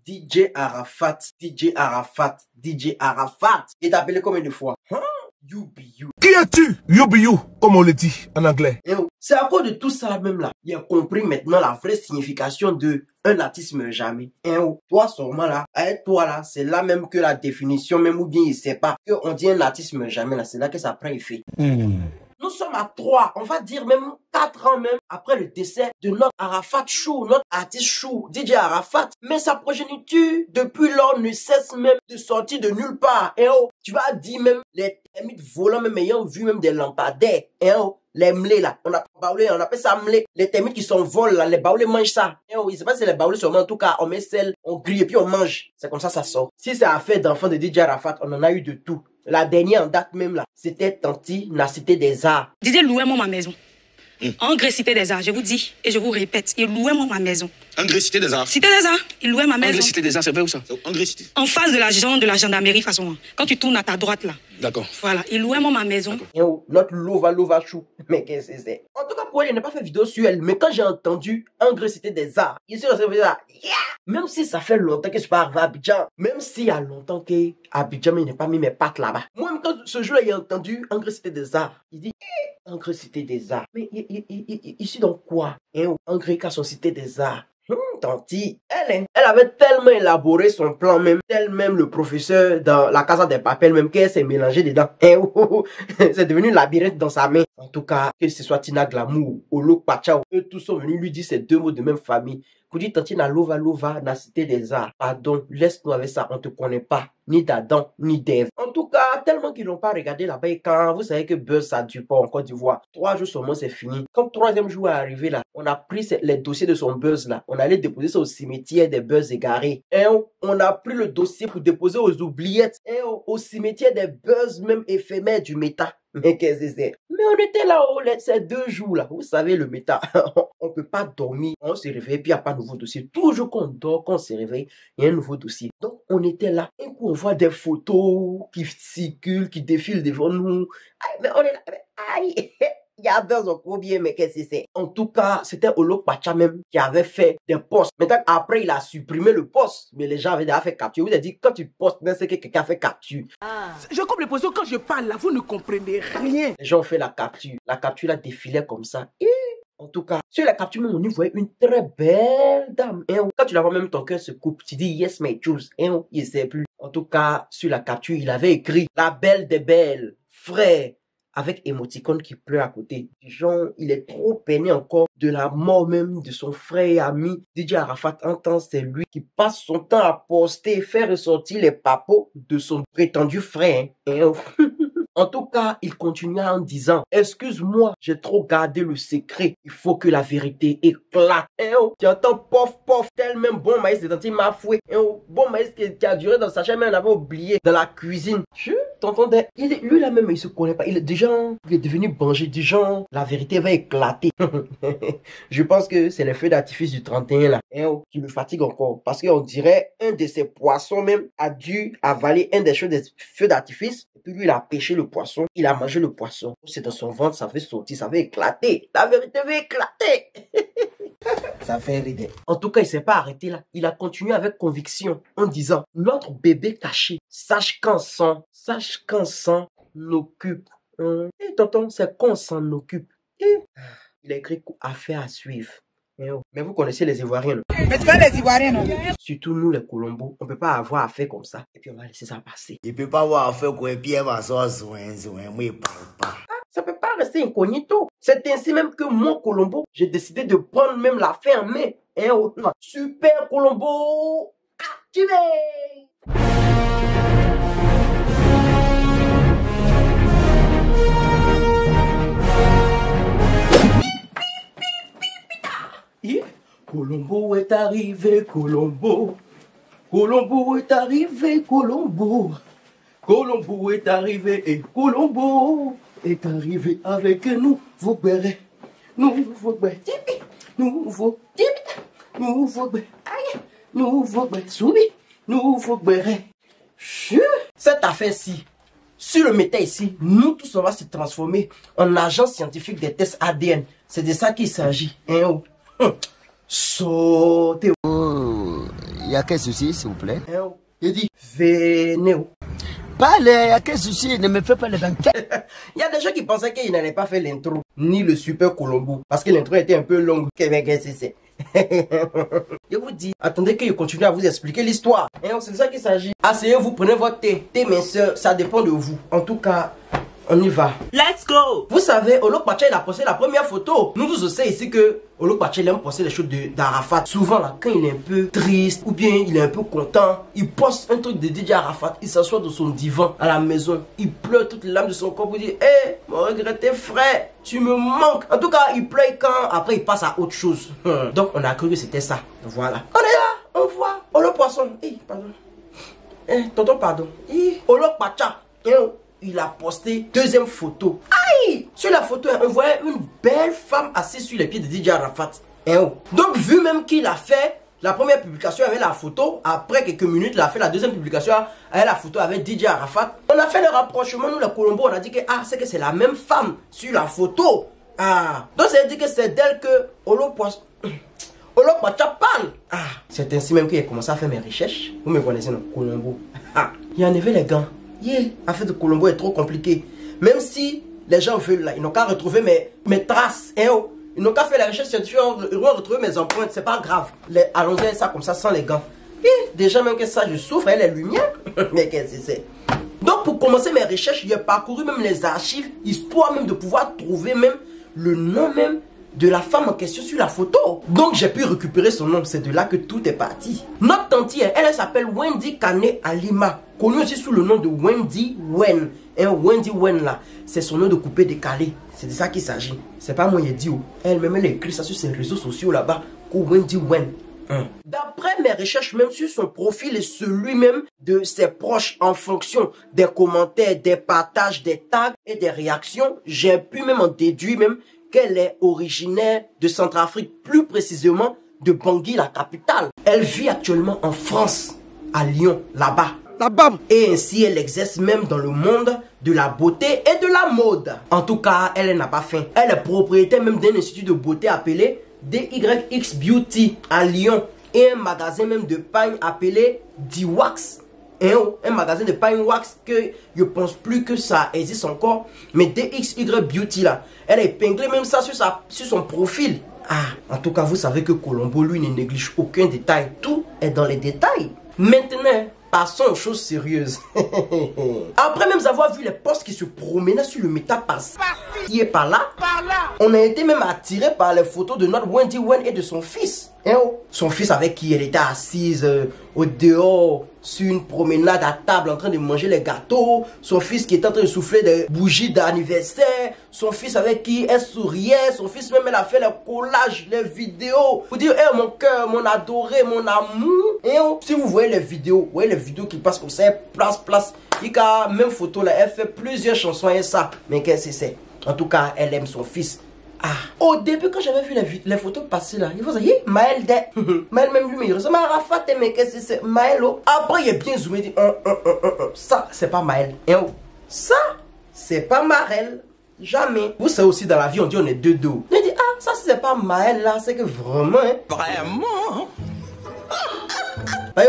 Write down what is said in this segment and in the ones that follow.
DJ Arafat, DJ Arafat, DJ Arafat. Il t'a appelé combien de fois? You be you. Qui es-tu? You be you, comme on le dit en anglais. C'est à cause de tout ça même là. Il a compris maintenant la vraie signification de un artiste meurt jamais. Toi sûrement là, avec toi là, c'est là même que la définition même ou bien il sait pas que on dit un artiste meurt jamais là, c'est là que ça prend effet. Nous sommes à 3, on va dire même 4 ans même après le décès de notre Arafat Chou, notre artiste Chou, DJ Arafat. Mais sa progéniture, depuis lors, ne cesse même de sortir de nulle part. Tu vas dire même les termites volants même ayant vu même des lampadaires. Les mlés là, on appelle ça mlé. Les termites qui s'envolent là, les baoulés mangent ça. Il sait pas si c'est les baoulés seulement, en tout cas, on met sel, on grille et puis on mange. C'est comme ça sort. Si c'est affaire d'enfants de DJ Arafat, on en a eu de tout. La dernière en date même là, c'était Tanti, la Cité des Arts. Disait louez-moi ma maison. En Grèce, Cité des Arts, je vous dis et je vous répète, il louait moi ma maison. En Grèce, Cité des Arts. Cité des Arts, il louait ma maison. En Grèce, Cité des Arts, c'est vrai ou ça? En Grèce, Cité. En face de la gendarmerie, façon. Quand tu tournes à ta droite là. D'accord. Voilà, il louait moi ma maison. Notre Lova Chou. Mais qu'est-ce que c'est? En tout cas, pour elle, il n'a pas fait vidéo sur elle. Mais quand j'ai entendu En Grèce, Cité des Arts, ici, on s'est fait ça. Même si ça fait longtemps que je suis pas arrivé à Abidjan, même s'il y a longtemps que Abidjan, il n'a pas mis mes pattes là-bas. Moi, même quand ce jour-là, il a entendu En Grèce, Cité des Arts, il dit, En Grèce, Cité des Arts. Mais ici, donc quoi? En Grèce, son Cité des Arts. Tanti, elle avait tellement élaboré son plan même, tel même le professeur dans la Casa des Papels même qu'elle s'est mélangée dedans. C'est devenu un labyrinthe dans sa main. En tout cas, que ce soit Tina Glamour, Olo Pachao, eux tous sont venus lui dire ces deux mots de même famille. Pour dire Tanti na Lova, na Cité des Arts. Pardon, laisse-nous avec ça, on te connaît pas. Ni d'Adam, ni d'Ève. En tout cas, tellement qu'ils n'ont pas regardé là-bas. Et quand vous savez que Buzz, ça dure pas en Côte d'Ivoire. 3 jours seulement, c'est fini. Quand le 3e jour est arrivé là, on a pris les dossiers de son Buzz là. On allait déposer ça au cimetière des Buzz égarés. On a pris le dossier pour déposer aux oubliettes. Au cimetière des Buzz même éphémères du méta. Mais qu'est-ce que c'est? Mais on était là, ces 2 jours là. Vous savez, le méta, on peut pas dormir. On se réveille, puis il n'y a pas de nouveau dossier. Toujours qu'on dort, qu'on se réveille, il y a un nouveau dossier. Donc, on était là. Un coup, on voit des photos qui circulent, qui défilent devant nous. Aïe, mais on est là. Aïe, il y a Buzz au combien, mais qu'est-ce que c'est? En tout cas, c'était Olo Pacha même qui avait fait des posts. Maintenant, après, il a supprimé le post. Mais les gens avaient déjà fait capture. Vous avez dit, quand tu postes, c'est que quelqu'un a fait capture. Je coupe les positions quand je parle là, vous ne comprenez rien. Les gens ont fait la capture. La capture là défilait comme ça. Et en tout cas, sur la capture même, on y voyait une très belle dame. Quand tu la vois même, ton cœur se coupe. Tu dis, yes, my choose. Il ne sait plus. En tout cas, sur la capture, il avait écrit, la belle des belles, frère, avec émoticône qui pleure à côté. Genre, il est trop peiné encore de la mort même de son frère et ami. DJ Arafat entend, c'est lui qui passe son temps à poster et faire ressortir les papos de son prétendu frère. En tout cas, il continua en disant, excuse-moi, j'ai trop gardé le secret. Il faut que la vérité éclate. Tu entends pof pof, tel même bon maïs de Tanti Mafoué. Bon maïs qui a duré dans sa chambre, on avait oublié dans la cuisine. Tu t'entendais? Lui là même, il se connaît pas. Il est devenu bangé du genre, la vérité va éclater. Je pense que c'est le feu d'artifice du 31 là. Qui le fatigue encore. Parce qu'on dirait, un de ces poissons même a dû avaler un des feux d'artifice. Et puis lui, il a pêché le poisson. Il a mangé le poisson. C'est dans son ventre, ça fait sortir, ça va éclater. La vérité va éclater. Ça fait rire. En tout cas, il s'est pas arrêté là. Il a continué avec conviction en disant, notre bébé caché, sache qu'un sang n'occupe. Et tonton, c'est qu'on s'en occupe. Il a écrit affaire à suivre. Mais vous connaissez les Ivoiriens, non? Mais tu connais les Ivoiriens, non? Surtout nous, les Colombos, on peut pas avoir affaire comme ça. Et puis on va laisser ça passer. Il peut pas avoir affaire quoi, et puis elle va s'en moi, il parle pas. Ça peut pas rester incognito. C'est ainsi même que moi, Colombo, j'ai décidé de prendre même l'affaire en main. Super Colombo, activé! Colombo est arrivé, Colombo. Colombo est arrivé, Colombo. Colombo est arrivé et Colombo est arrivé avec nous. Vous verrez, nouveau soubi, nouveau béret. Cette affaire-ci, sur le méta ici, nous tous on va se transformer en agent scientifique des tests ADN. C'est de ça qu'il s'agit. Sautez. y a quel souci, s'il vous plaît? Il dit, venez. Parlez, y a quel souci? Ne me fais pas les banquettes. Il y a des gens qui pensaient qu'il n'allait pas faire l'intro, ni le Super Colombo, parce que l'intro était un peu longue. C'est. Je vous dis, attendez que je continue à vous expliquer l'histoire. C'est de ça qu'il s'agit. Asseyez-vous, prenez votre thé. Thé, mes soeurs, ça dépend de vous. En tout cas, on y va. Let's go. Vous savez, Olok Pacha, il a posté la première photo. Nous tous on sait ici que Olok Pacha, il aime poster les choses d'Arafat. Souvent là, quand il est un peu triste ou bien il est un peu content, il poste un truc de DJ Arafat. Il s'assoit dans son divan à la maison. Il pleure toutes les larmes de son corps pour dire, hé, mon regretté frère, tu me manques. En tout cas, il pleure quand après il passe à autre chose. Donc on a cru que c'était ça. Voilà. On est là, on voit Olok Poisson. Pardon. Tonton, pardon. Olok Pacha. Il a posté deuxième photo. Aïe! Sur la photo, on voyait une belle femme assise sur les pieds de DJ Arafat. Donc, vu même qu'il a fait la première publication avec la photo, après quelques minutes, il a fait la deuxième publication avec la photo avec DJ Arafat. On a fait le rapprochement, nous, les Colombo, on a dit que c'est la même femme sur la photo. Donc, ça veut dire que c'est d'elle que Olok Pacha parle. C'est ainsi même que j'ai commencé à faire mes recherches. Vous me connaissez, non? Colombo. Il y en avait les gants. L'affaire de Colombo est trop compliquée. Même si les gens veulent là, ils n'ont qu'à retrouver mes traces. Ils n'ont qu'à faire la recherche scientifique, ils vont retrouver mes empreintes, c'est pas grave. Allons-y ça comme ça sans les gants. Déjà même que ça, je souffre, les lumières. Mais qu'est-ce que c'est? Donc pour commencer mes recherches, j'ai parcouru même les archives, histoire même de pouvoir trouver même le nom même de la femme en question sur la photo. Donc j'ai pu récupérer son nom, c'est de là que tout est parti. Notre tante, elle s'appelle Wendy Kane Alima, connue aussi sous le nom de Wendy Wen. Wendy Wen là, c'est son nom de coupé décalé. C'est de ça qu'il s'agit. C'est pas moi qui ai dit. Elle-même elle écrit ça sur ses réseaux sociaux là-bas, Wendy Wen. D'après mes recherches, même sur son profil et celui même de ses proches, en fonction des commentaires, des partages, des tags et des réactions, j'ai pu même en déduire même qu'elle est originaire de Centrafrique, plus précisément de Bangui, la capitale. Elle vit actuellement en France, à Lyon, là-bas. Et ainsi, elle exerce même dans le monde de la beauté et de la mode. En tout cas, elle n'a pas faim. Elle est propriétaire même d'un institut de beauté appelé DYX Beauty à Lyon. Et un magasin même de pain appelé D-Wax. Un magasin de pain wax que je pense plus que ça existe encore. Mais DXY Beauty là, elle a épinglé même ça sur son profil. En tout cas, vous savez que Colombo, lui, ne néglige aucun détail. Tout est dans les détails. Maintenant, passons aux choses sérieuses. Après même avoir vu les posts qui se promenaient sur le métapass, qui est par là, on a été même attiré par les photos de notre Wendy Wen et de son fils. Son fils avec qui elle était assise au dehors sur une promenade à table en train de manger les gâteaux. Son fils qui était en train de souffler des bougies d'anniversaire. Son fils avec qui elle souriait. Son fils même elle a fait les collages, les vidéos. Vous dire, mon cœur, mon adoré, mon amour. Si vous voyez les vidéos, qui passent comme ça, place. Il a même photo là, elle fait plusieurs chansons et ça. Mais qu'est-ce que c'est? En tout cas, elle aime son fils. Au début, quand j'avais vu les photos passer là, il faut dire, Maël Maël même lui, mais il ressemble à Arafat, mais qu'est-ce que c'est? Maël. Après, il est bien zoomé, il dit, ça, c'est pas Maël. Ça, c'est pas Marel. Jamais. Vous savez aussi, dans la vie, on dit, on est deux dos. Il dit, ça, c'est pas Maël là, c'est que vraiment. Vraiment?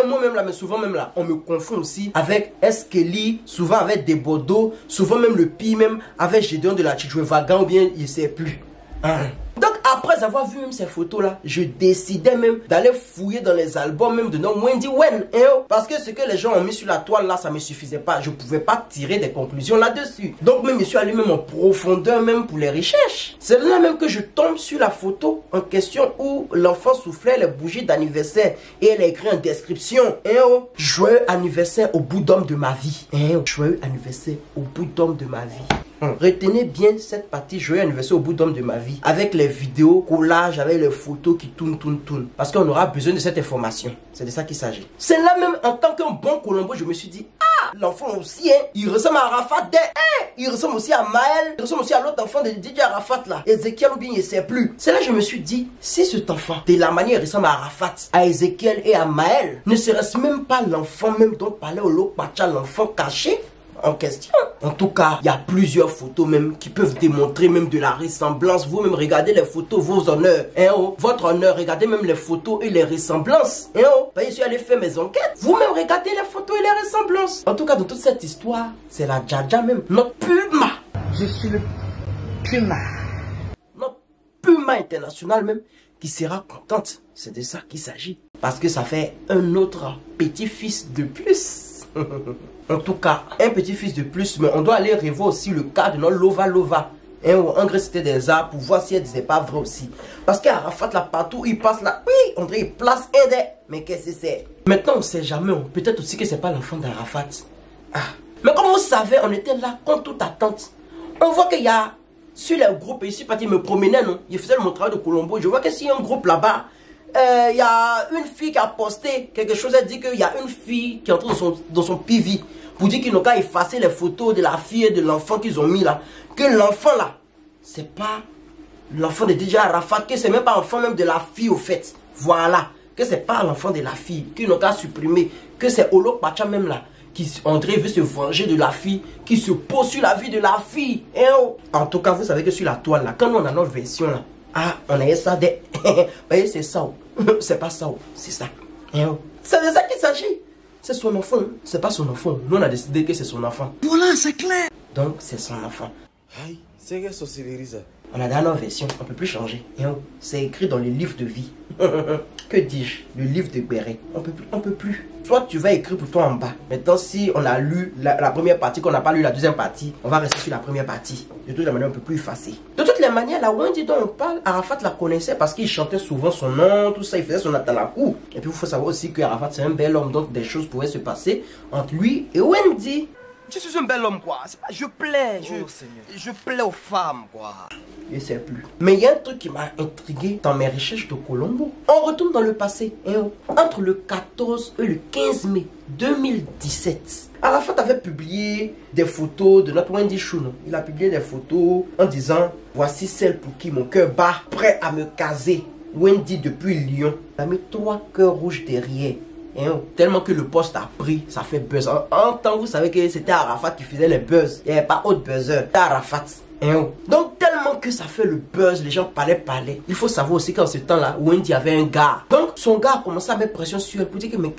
Moi-même là, mais souvent même là, on me confond aussi avec Eskeli, souvent avec des Bordeaux, souvent même le pire même avec Gédéon de la Tchitchoué Vagan ou bien il sait plus. Donc après avoir vu même ces photos là, je décidais même d'aller fouiller dans les albums même de notre Wendy Wen. Parce que ce que les gens ont mis sur la toile là, ça me suffisait pas. Je pouvais pas tirer des conclusions là-dessus. Donc même je suis allé même en profondeur même pour les recherches. C'est là même que je tombe sur la photo en question où l'enfant soufflait les bougies d'anniversaire. Et elle a écrit en description, joyeux anniversaire au bout d'homme de ma vie. Joyeux anniversaire au bout d'homme de ma vie. Retenez bien cette partie joyeux anniversaire au bout d'homme de ma vie. Avec les vidéos, collages, avec les photos qui tournent. Parce qu'on aura besoin de cette information. C'est de ça qu'il s'agit. C'est là même en tant qu'un bon Colombo, je me suis dit, l'enfant aussi, il ressemble à Arafat. Il ressemble aussi à Maël. Il ressemble aussi à l'autre enfant de DJ Arafat là. Ezekiel ou bien il ne sait plus. C'est là que je me suis dit, si cet enfant, de la manière il ressemble à Arafat, à Ezekiel et à Maël, ne serait-ce même pas l'enfant même dont parlait Olok Pacha, l'enfant caché? en question. En tout cas, il y a plusieurs photos même qui peuvent démontrer même de la ressemblance. Vous-même regardez les photos, vos honneurs. Hein, oh. Votre honneur, regardez même les photos et les ressemblances. Hein, oh. Je suis allé faire mes enquêtes. Vous-même regardez les photos et les ressemblances. En tout cas, dans toute cette histoire, c'est la Dja même. Notre Puma. Je suis le Puma. Notre Puma international même qui sera contente. C'est de ça qu'il s'agit. Parce que ça fait un autre petit-fils de plus. En tout cas, un petit-fils de plus. Mais on doit aller revoir aussi le cas de notre Lova Lova. En Grèce, c'était des arts pour voir si elle disait pas vrai aussi. Parce qu'Arafat, là, partout, il passe là. Oui, on dirait il place un des. Mais qu'est-ce que c'est? Maintenant, on sait jamais. Peut-être aussi que c'est pas l'enfant d'Arafat. Ah. Mais comme vous savez, on était là contre toute attente. On voit qu'il y a sur les groupes, ici, parti me promenait, non? Il faisait mon travail de Colombo. Je vois que s'il y a un groupe là-bas, il y a une fille qui a posté quelque chose. Elle dit qu'il y a une fille qui est entrée dans son PV pour dire qu'ils n'ont qu'à effacer les photos de la fille et de l'enfant qu'ils ont mis là. Que l'enfant là, c'est pas l'enfant de DJ Arafat, que c'est même pas l'enfant même de la fille au fait. Voilà. Que c'est pas l'enfant de la fille, qu'ils n'ont qu'à supprimer. Que c'est Olo Pacha même là, qui André veut se venger de la fille, qui se pose sur la vie de la fille. Hein, oh. En tout cas, vous savez que sur la toile là, quand on a notre version là, ah, on a ça des... voyez, c'est ça. C'est pas ça, c'est ça. C'est de ça qu'il s'agit. C'est son enfant, c'est pas son enfant. Nous on a décidé que c'est son enfant. Voilà, c'est clair. Donc c'est son enfant. Aïe, c'est quelle sorcellerie ça? On a dernière version, on peut plus changer. C'est écrit dans le livre de vie. Que dis-je? Le livre de Béret. On peut plus. Soit tu vas écrire pour toi en bas. Maintenant, si on a lu la première partie, qu'on n'a pas lu la deuxième partie, on va rester sur la première partie. De toutes les manières, on peut plus effacer. De toutes les manières, la Wendy dont on parle, Arafat la connaissait parce qu'il chantait souvent son nom, tout ça, il faisait son atalakou. Et puis il faut savoir aussi que Arafat c'est un bel homme, donc des choses pourraient se passer entre lui et Wendy. Je suis un bel homme, quoi. Je plais, je plais aux femmes, quoi. Je sais plus. Mais il y a un truc qui m'a intrigué dans mes recherches de Colombo. On retourne dans le passé. Entre le 14 et le 15 mai 2017, Arafat avait publié des photos de notre Wendy Chouno. Il a publié des photos en disant: voici celle pour qui mon cœur bat, prêt à me caser. Wendy depuis Lyon. Il a mis 3 cœurs rouges derrière. Tellement que le poste a pris, ça fait buzz. En temps, vous savez que c'était Arafat qui faisait les buzz. Il n'y avait pas autre buzzer. C'était Arafat. Donc tellement que ça fait le buzz, les gens parlaient. Il faut savoir aussi qu'en ce temps-là, Wendy avait un gars. Donc son gars a commencé à mettre pression sur elle pour dire que mais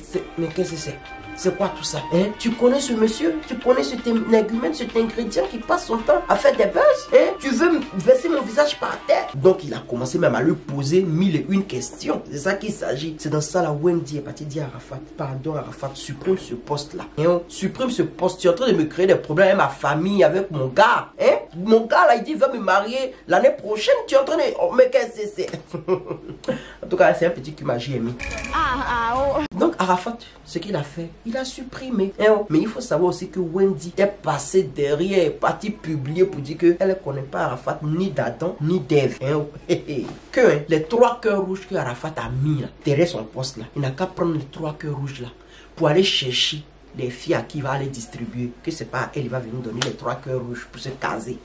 qu'est-ce que c'est? C'est quoi tout ça? Tu connais ce monsieur? Tu connais cet énergumène, cet ingrédient qui passe son temps à faire des buzz? Tu veux me verser mon visage par terre? Donc il a commencé même à lui poser 1001 questions. C'est ça qu'il s'agit. C'est dans ça la Wendy est partie dire à Arafat: pardon Arafat, supprime ce poste là. Supprime ce poste. Tu es en train de me créer des problèmes avec ma famille, avec mon gars. Mon gars là, il dit il va me marier l'année prochaine. Tu es en train de... Oh, mais qu'est-ce que c'est? En tout cas, c'est un petit qui m'a mis. Donc Arafat, ce qu'il a fait, il a supprimé. Mais il faut savoir aussi que Wendy est passée derrière, partie publier pour dire qu'elle ne connaît pas Arafat ni d'Adam ni d'Ève. Que les 3 cœurs rouges que Arafat a mis là, derrière son poste là, il n'a qu'à prendre les 3 cœurs rouges là pour aller chercher les filles à qui il va les distribuer. Que c'est pas elle, il va venir donner les 3 cœurs rouges pour se caser.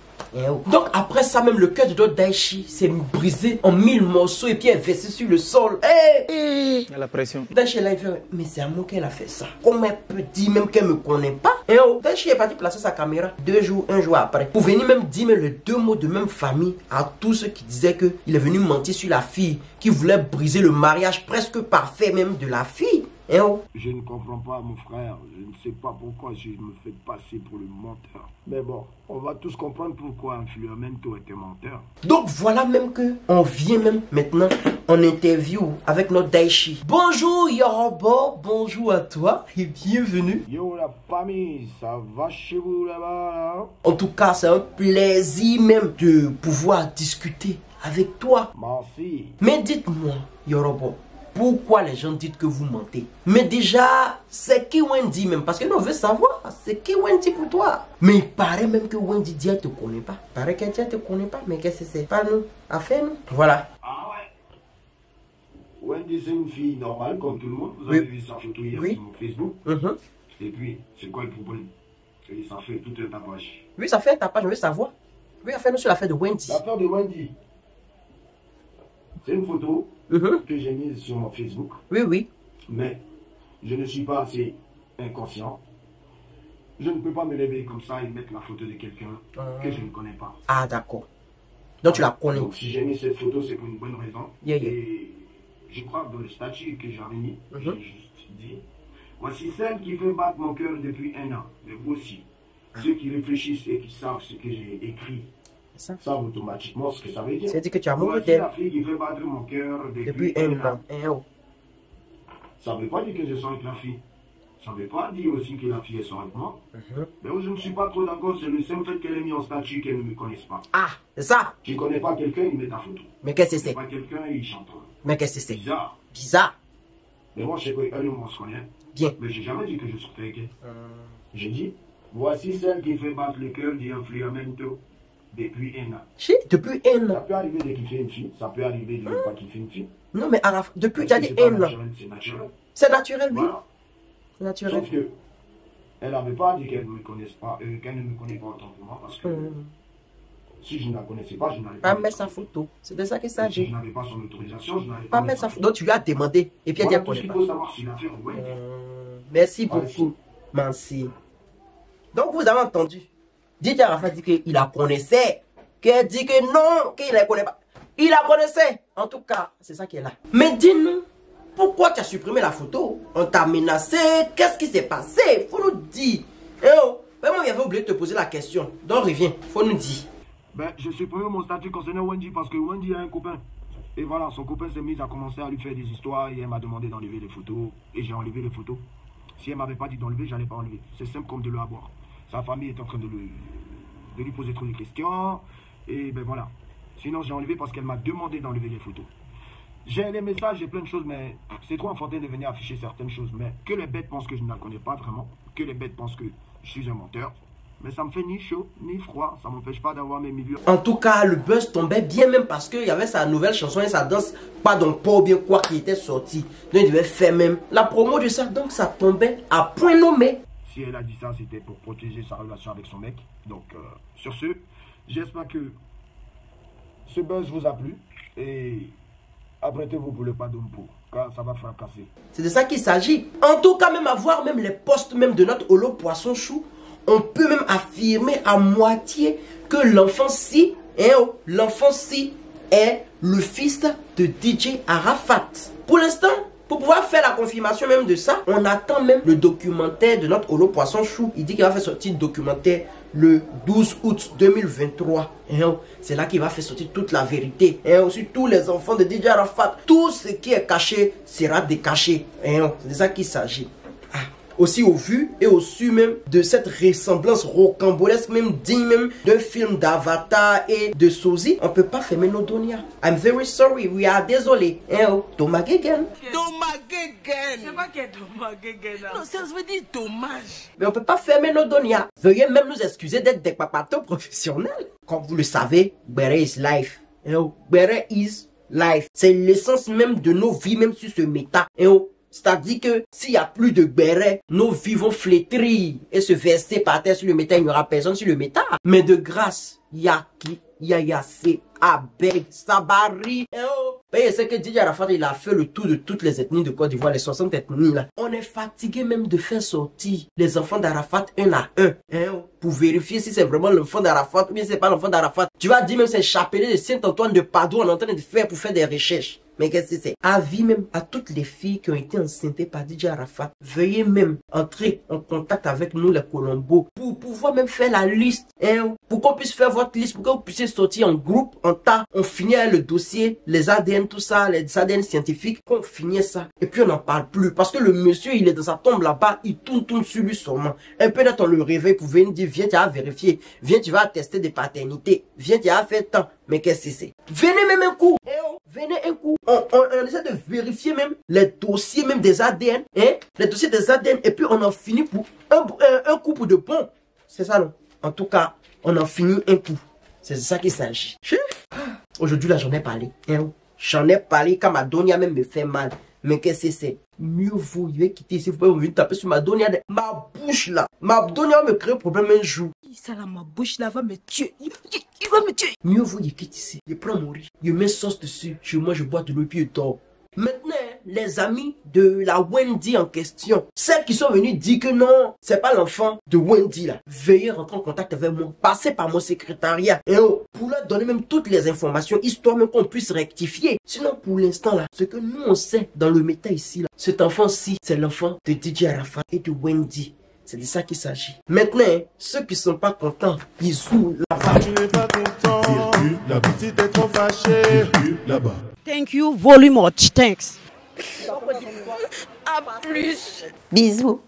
Donc après ça, même le cœur de Daichi s'est brisé en 1000 morceaux et puis est versé sur le sol. Il y a la pression. Daichi là, il fait: mais c'est à moi qu'elle a fait ça. Comment elle peut dire même qu'elle me connaît pas? Daichi est parti placer sa caméra 2 jours, 1 jour après, pour venir même dire les 2 mots de même famille à tous ceux qui disaient qu'il est venu mentir sur la fille, qui voulait briser le mariage presque parfait même de la fille. Je ne comprends pas, mon frère. Je ne sais pas pourquoi je me fais passer pour le menteur. Mais bon, on va tous comprendre pourquoi Influamento était menteur. Donc voilà même que on vient même maintenant en interview avec notre Daichi. Bonjour Yoruba, bonjour à toi et bienvenue. Yo la famille, ça va chez vous là-bas là? En tout cas, c'est un plaisir même de pouvoir discuter avec toi. Merci. Mais dites-moi, Yoruba, pourquoi les gens disent que vous mentez? Mais déjà, c'est qui Wendy même? Parce que nous on veut savoir, c'est qui Wendy pour toi? Mais il paraît même que Wendy dit elle te connaît pas. Il paraît qu'elle dit elle te connaît pas. Mais qu'est-ce que c'est? Pas nous, affaire nous. Voilà. Ah ouais. Wendy c'est une fille normale comme tout le monde. Vous avez vu sa photo hier sur mon Facebook. Et puis, c'est quoi le problème? Ça fait tout un tapage. Oui, ça fait un tapage, je veux savoir. Oui, affaire nous sur l'affaire de Wendy. L'affaire de Wendy. C'est une photo que j'ai mise sur mon Facebook. Oui. Mais je ne suis pas assez inconscient Je ne peux pas me lever comme ça et mettre la photo de quelqu'un que je ne connais pas. Ah, d'accord. Donc tu la connais. Donc si j'ai mis cette photo, c'est pour une bonne raison. Yeah. Et je crois que dans le statut que j'avais mis, j'ai juste dit, voici celle qui fait battre mon cœur depuis 1 an. Mais vous aussi, ceux qui réfléchissent et qui savent ce que j'ai écrit, savent automatiquement ce que ça veut dire. C'est-à-dire que tu as amoureux voici d'elle la fille qui fait battre mon cœur depuis 1 1 an. an. Ça ne veut pas dire que je sors avec la fille. Ça ne veut pas dire aussi que la fille est sort avec moi. Mais où je ne suis pas trop d'accord, c'est le simple fait qu'elle ait mis en statut qu'elle ne me connaisse pas. Ah, c'est ça. Tu ne connais pas quelqu'un, il met ta photo. Mais qu'est-ce que c'est? Tu ne connais pas quelqu'un, il chante. Mais qu'est-ce que c'est? Bizarre. Bizarre. Mais moi, je sais qu'elle et moi, on se connaît. Bien. Mais j'ai jamais dit que je sortais avec elle. J'ai dit, voici celle qui fait battre le cœur d'Influamento depuis 1 an. Depuis 1 Ça an. peut arriver de kiffer une fille, ça peut arriver de ne pas kiffer une fille. Non, mais depuis tu as dit 1 an. C'est naturel. C'est naturel, oui. Voilà. C'est naturel. Sauf que, elle n'avait pas dit qu'elle ne me connaisse pas, qu'elle ne me connaît pas autant que moi, parce que si je ne la connaissais pas, je n'allais pas mettre sa photo. C'est de ça qu'il Si s'agit. je n'avais pas son autorisation, je n'allais Pas pas mettre sa photo. Donc tu lui as demandé. Et puis elle dit Voilà qu'elle tout ce connaît qu'il pas. faut savoir sur l'affaire Wendy. Merci beaucoup, Mansi. Donc vous avez entendu. DJ Arafat dit qu'il la connaissait. Qu'elle dit que non, qu'il ne la connaît pas. Il la connaissait. En tout cas, c'est ça qui est là. Mais dis-nous, pourquoi tu as supprimé la photo? On t'a menacé. Qu'est-ce qui s'est passé? Faut nous dire. Eh oh, vraiment, il avait oublié de te poser la question. Donc reviens, faut nous dire. Ben, je supprimé mon statut concernant Wendy parce que Wendy a un copain. Et voilà, son copain s'est mis à commencer à lui faire des histoires et elle m'a demandé d'enlever les photos. Et j'ai enlevé les photos. Si elle m'avait pas dit d'enlever, j'allais pas enlever. C'est simple comme de l'eau à boire. Sa famille est en train de lui poser trop de questions. Et ben voilà. Sinon, j'ai enlevé parce qu'elle m'a demandé d'enlever les photos. J'ai les messages, j'ai plein de choses, mais c'est trop enfantin de venir afficher certaines choses. Mais que les bêtes pensent que je ne la connais pas vraiment, que les bêtes pensent que je suis un menteur, mais ça me fait ni chaud, ni froid, ça m'empêche pas d'avoir mes millions. En tout cas, le buzz tombait bien même parce qu'il y avait sa nouvelle chanson et sa danse, pas donc pas ou bien quoi qui était sorti. Donc il devait faire même la promo de ça, donc ça tombait à point nommé. Si elle a dit ça, c'était pour protéger sa relation avec son mec. Donc sur ce, j'espère que ce buzz vous a plu et apprêtez-vous pour le pas d'Ompo, car ça va fracasser. C'est de ça qu'il s'agit. En tout cas, même avoir même les posts même de notre holo poisson chou, on peut même affirmer à moitié que l'enfant-ci, l'enfant-ci est le fils de DJ Arafat. Pour l'instant, pour pouvoir faire la confirmation même de ça, on attend même le documentaire de notre holo poisson chou. Il dit qu'il va faire sortir le documentaire le 12 août 2023. C'est là qu'il va faire sortir toute la vérité. Et aussi tous les enfants de DJ Arafat, tout ce qui est caché sera décaché. C'est de ça qu'il s'agit. Aussi au vu et au su même de cette ressemblance rocambolesque, même digne même d'un film d'Avatar et de Sosie, on peut pas fermer nos donia. I'm very sorry, we are désolé. Thomas Gegen. Thomas Gegen. C'est pas que Thomas Gegen. Non, ça veut dire dommage. Mais on peut pas fermer nos donia. Veuillez même nous excuser d'être des papatos professionnels. Comme vous le savez, Bere is life. Bere is life. C'est l'essence même de nos vies, même sur ce méta. C'est-à-dire que s'il n'y a plus de béret, nos vies vont flétrir et se verser par terre sur le métal. Il n'y aura personne sur le métal. Mais de grâce, Yaki, Yayase, Abeg, Sabari. Et c'est que DJ Arafat, il a fait le tour de toutes les ethnies de Côte d'Ivoire, les 60 ethnies là. On est fatigué même de faire sortir les enfants d'Arafat un à un. Pour vérifier si c'est vraiment l'enfant d'Arafat ou bien c'est pas l'enfant d'Arafat. Tu vas dire même c'est chapelet de Saint-Antoine de Padoue, on est en train de faire pour faire des recherches. Mais qu'est-ce que c'est? Avis même à toutes les filles qui ont été enceintes par DJ Arafat. Veuillez même entrer en contact avec nous les Colombos pour pouvoir même faire la liste. Pour qu'on puisse faire votre liste, pour que vous puissiez sortir en groupe, en tas. On finit avec le dossier, les ADN, tout ça, les ADN scientifiques. On finit ça. Et puis on n'en parle plus. Parce que le monsieur, il est dans sa tombe là-bas, il tourne sur lui seulement. Un peu d'être on le réveille pour venir dire, viens, tu vas vérifier. Viens, tu vas attester des paternités. Viens, tu vas faire tant. Mais qu'est-ce que c'est? Venez même un coup. Venez un coup. On essaie de vérifier même les dossiers même des ADN. Les dossiers des ADN. Et puis on en finit pour un coup pour de bon. C'est ça non? En tout cas, on en finit un coup. C'est ça qu'il s'agit. Aujourd'hui là j'en ai parlé. J'en ai parlé quand ma donia même me fait mal. Mais qu'est-ce que c'est? Mieux vaut, il va quitter ici. Vous pouvez venir taper sur ma donia. Ma bouche là. Ma donia va me créer problème un jour. Ça là, ma bouche là va me tuer. Il va me tuer. Mieux vaut, il quitte ici. Il prend mon riz. Il met sauce dessus. Chez moi, je bois de l'eau et puis il dort. Maintenant, les amis de la Wendy en question. Celles qui sont venues dire que non, c'est pas l'enfant de Wendy là. Veuillez rentrer en contact avec moi. Passez par mon secrétariat. Et oh, pour leur donner même toutes les informations, histoire même qu'on puisse rectifier. Sinon, pour l'instant là, ce que nous on sait dans le méta ici là, cet enfant-ci, c'est l'enfant de DJ Arafat et de Wendy. C'est de ça qu'il s'agit. Maintenant, ceux qui sont pas contents, ils ouvrent la page. Tu n'es pas content, la petite est trop fâchée. Là-bas. Thank you very much. Thanks. À plus. Bisous.